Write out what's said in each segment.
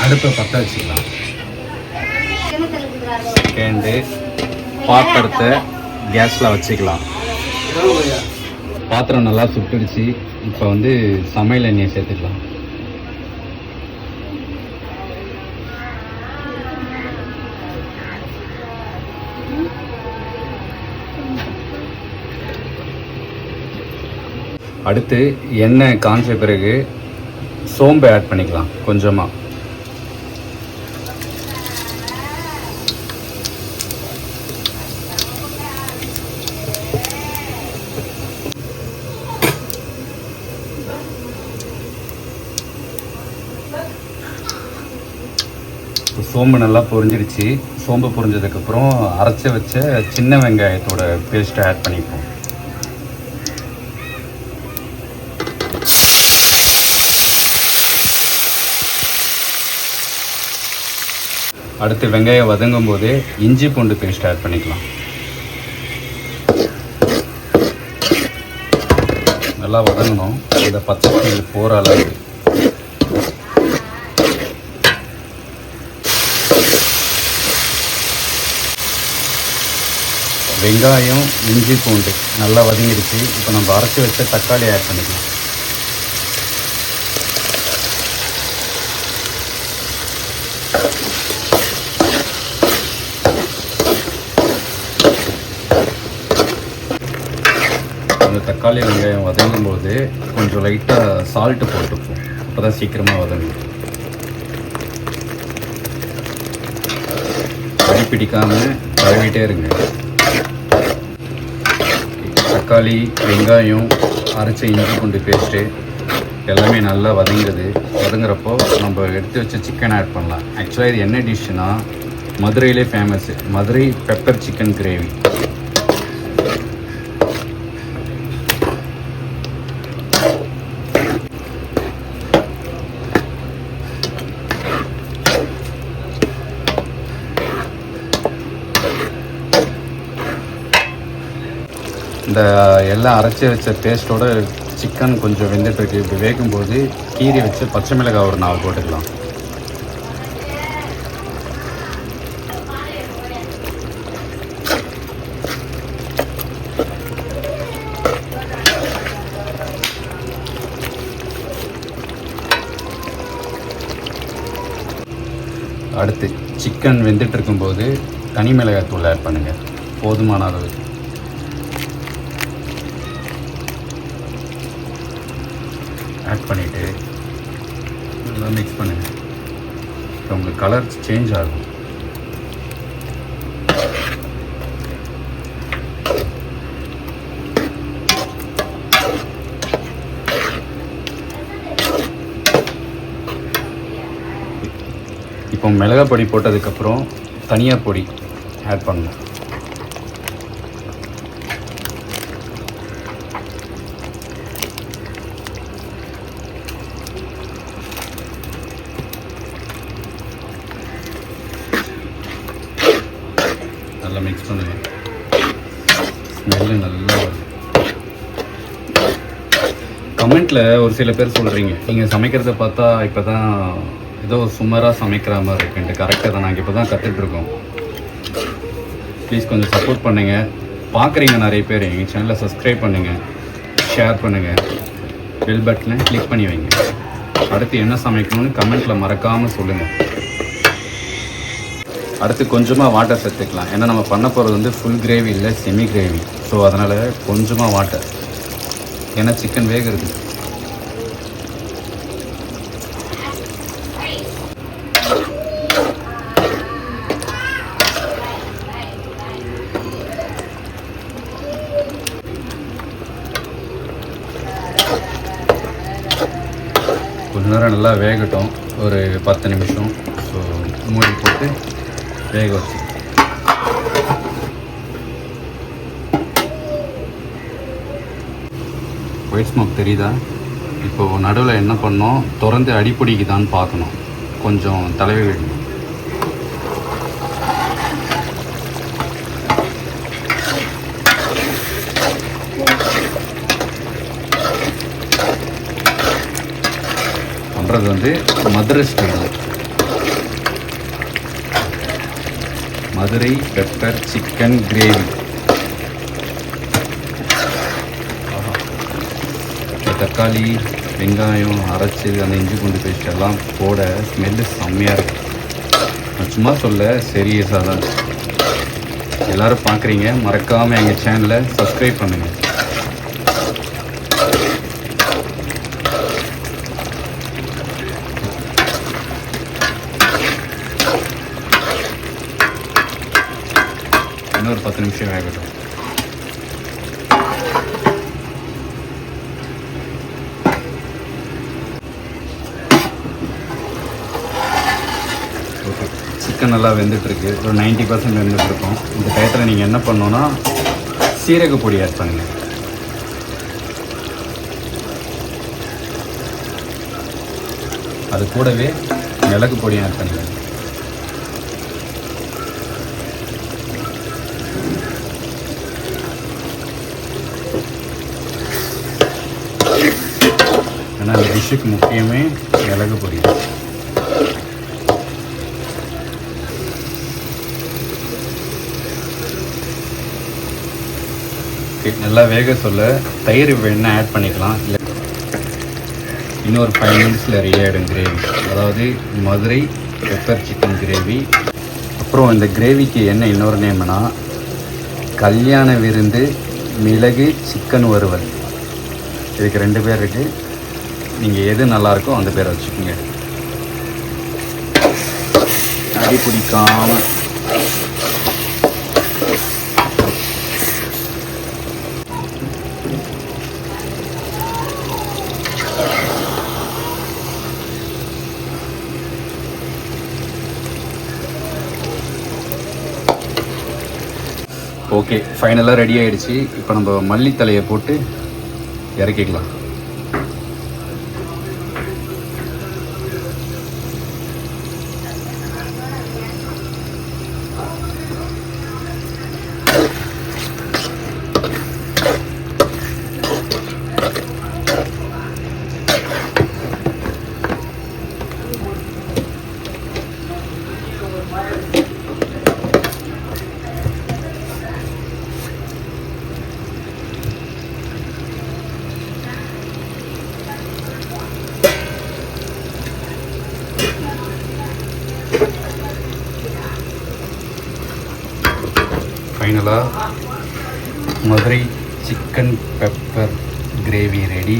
அடுப்பை பற்ற வச்சுக்கலாம். செகண்டு பாத்திரத்தை கேஸில் வச்சுக்கலாம். பாத்திரம் நல்லா சுட்டுடுச்சு. இப்போ வந்து சமையல் எண்ணெயை சேர்த்துக்கலாம். அடுத்து எண்ணெய் காஞ்ச பிறகு சோம்பு ஆட் பண்ணிக்கலாம் கொஞ்சமாக. சோம்பு நல்லா பொரிஞ்சிடுச்சு. சோம்பு பொரிஞ்சதுக்கப்புறம் அரைச்சி வச்ச சின்ன வெங்காயத்தோட பேஸ்ட்டை ஆட் பண்ணிப்போம். அடுத்து வெங்காயம் வதங்கும் போதே இஞ்சி பூண்டு பேஸ்ட் ஆட் பண்ணிக்கலாம். நல்லா வதங்கணும். இந்த பச்சை ஸ்மெல் போகிற அளவுக்கு. வெங்காயம் இஞ்சி பூண்டு நல்லா வதங்கிடுச்சு. இப்போ நம்ம அரைச்சி வச்ச தக்காளி ஆட் பண்ணிக்கலாம். அந்த தக்காளி வெங்காயம் வதங்கும் போது கொஞ்சம் லைட்டாக சால்ட்டு போட்டுப்போம். அப்போ தான் சீக்கிரமாக வதங்கும். கறி பிடிக்காமல் கழுவிட்டே இருங்க. தக்காளி வெங்காயம் அரைச்ச இஞ்சி பூண்டு பேஸ்ட்டு எல்லாமே நல்லா வதங்குது. வதங்குறப்போ நம்ம எடுத்து வச்ச சிக்கன் ஆட் பண்ணலாம். ஆக்சுவலாக இது என்ன டிஷ்ஷுனால் மதுரையிலே famous, Madurai pepper chicken gravy. இந்த எல்லாம் அரைச்சி வச்ச பேஸ்ட்டோட சிக்கன் கொஞ்சம் வெந்துட்டுருக்கு. இப்படி வேகும்போது கீரி வச்சு பச்சை மிளகாய் ஒரு 4 போட்டுக்கலாம். அடுத்து சிக்கன் வெந்துட்டு இருக்கும்போது தனி மிளகாய் தூள் ஆட் பண்ணுங்கள். போதுமான அளவு. ஆட் பண்ணிவிட்டு நல்லா மிக்ஸ் பண்ணுங்கள். இப்போ உங்களுக்கு கலர் சேஞ்ச் ஆகும். இப்போ மிளகாய் பொடி போட்டதுக்கப்புறம் தனியாக பொடி ஆட் பண்ணணும். நல்லா மிக்ஸ் பண்ணுங்க. ஸ்மெல்லு நல்லா வரும். கமெண்ட்டில் ஒரு சில பேர் சொல்கிறீங்க, நீங்கள் சமைக்கிறத பார்த்தா இப்போ தான் ஏதோ சுமாராக சமைக்கிற மாதிரி இருக்குன்ட்டு. கரெக்டாக தான், நாங்கள் இப்போ தான் கற்றுட்ருக்கோம். ப்ளீஸ் கொஞ்சம் சப்போர்ட் பண்ணுங்கள். பார்க்குறீங்க நிறைய பேர், எங்கள் சேனலை சப்ஸ்கிரைப் பண்ணுங்கள், ஷேர் பண்ணுங்கள், பெல் பட்டனை கிளிக் பண்ணி வைங்க. அடுத்து என்ன சமைக்கணும்னு கமெண்ட்டில் மறக்காமல் சொல்லுங்கள். அடுத்து கொஞ்சமாக வாட்டர் சேர்த்துக்கலாம். ஏன்னா நம்ம பண்ண போகிறது வந்து ஃபுல் கிரேவி இல்லை, செமி கிரேவி. ஸோ அதனால் கொஞ்சமாக வாட்டர், ஏன்னா சிக்கன் வேகிறது. கொஞ்ச நேரம் நல்லா வேகட்டும், ஒரு 10 நிமிஷம். ஸோ மூடி போட்டு வேக வச்சு ஒயிட் ஸ்மோக் தெரியுதா? இப்போது நடுவில் என்ன பண்ணோம், திறந்து அடிப்பிடிக்குதான்னு பார்க்கணும். கொஞ்சம் தலைவை விடணும். பண்ணுறது வந்து Madurai style. Madurai pepper chicken gravy. தக்காளி வெங்காயம் அரைச்சி அந்த இஞ்சி பூண்டு பேஸ்ட் எல்லாம் போட ஸ்மெல்லு செம்மையாக இருக்கும். நான் சும்மா சொல்ல சீரியஸாக தான். எல்லோரும் பார்க்குறீங்க, மறக்காமல் எங்கள் சேனலை சப்ஸ்கிரைப் பண்ணுங்கள். இன்னொரு 10 நிமிஷம் வேகட்டும். ஓகே, சிக்கன் நல்லா வெந்துட்டுருக்கு. ஒரு 90% வெந்துட்டுருக்கோம். இந்த டயத்தில் நீங்கள் என்ன பண்ணணுன்னா சீரக பொடி ஆட் பண்ணுங்கள். அது கூடவே மிளகு பொடியும் ஆட் பண்ணுங்கள். ஏன்னா அந்த டிஷ்ஷுக்கு முக்கியமே மிளகு பொடி. நல்லா வேக சொல்ல தயிர் வேணால் ஆட் பண்ணிக்கலாம். இல்லை இன்னொரு 5 மினிட்ஸில் ரெடி ஆகிடும் கிரேவி. அதாவது மதுரை பெப்பர் சிக்கன் கிரேவி. அப்புறம் இந்த கிரேவிக்கு என்ன இன்னொரு நேம்னா கல்யாண விருந்து மிளகு சிக்கன் வறுவல். இதுக்கு 2 பேர் இருக்குது. நீங்கள் எது நல்லாயிருக்கோ அந்த பேரை வச்சுக்கோங்க. அடி பிடிக்காமல் ஓகே, ஃபைனலாக ரெடி ஆகிடுச்சு. இப்போ நம்ம மல்லித்தலையை போட்டு இறக்கிக்கலாம். ஃபைனலாக Madurai chicken pepper gravy ready.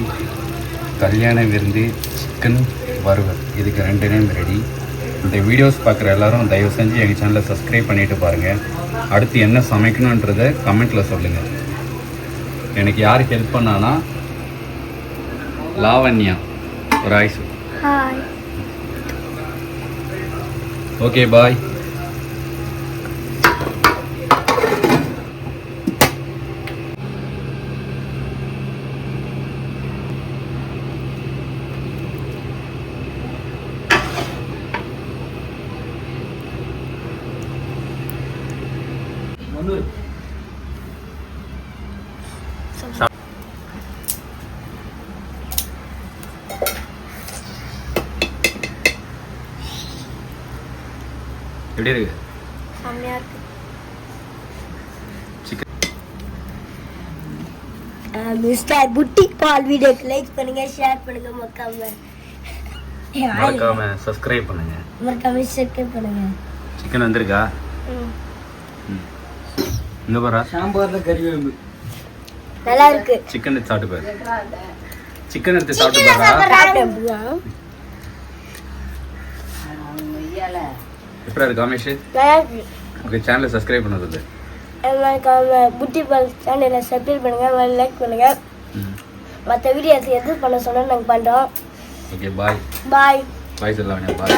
கல்யாண விருந்து சிக்கன் வறுவல், இதுக்கு 2 நேம் ரெடி. இந்த வீடியோஸ் பார்க்குற எல்லோரும் தயவு செஞ்சு எங்கள் சேனலை சப்ஸ்கிரைப் பண்ணிவிட்டு பாருங்கள். அடுத்து என்ன சமைக்கணுன்றதை கமெண்ட்டில் சொல்லுங்கள். எனக்கு யார் ஹெல்ப் பண்ணானா லாவண்யா. ஒரு ஆய்ஸ். ஓகே, பாய். எப்படி இருக்கு? செம்மையா இருக்கு. மிஸ்டர் புட்டி பால் வீடியோக்கு லைக் பண்ணுங்க, ஷேர் பண்ணுங்க, மறக்காம சப்ஸ்கிரைப் பண்ணுங்க. சிக்கன் வந்திருக்கா? இங்க பாரு, சாம்பார்ல கறி வேம்பு நல்லா இருக்கு. சிக்கன் எடுத்து சாப்பிட்டு பாரு. சிக்கன் எடுத்து சாப்பிட்டு பாரு. எப்படி இருக்கு காமேஷ்? ஓகே, சேனலை சப்ஸ்கிரைப் பண்ணது. புட்டி பால் சேனலை சப்ஸ்கிரைப் பண்ணுங்க, லைக் பண்ணுங்க. மற்ற வீடியோஸ் எது பண்ண சொன்னா நாங்கள் பண்றோம். ஓகே, பாய். பாய். பாய் சொல்லலாம். பாய்.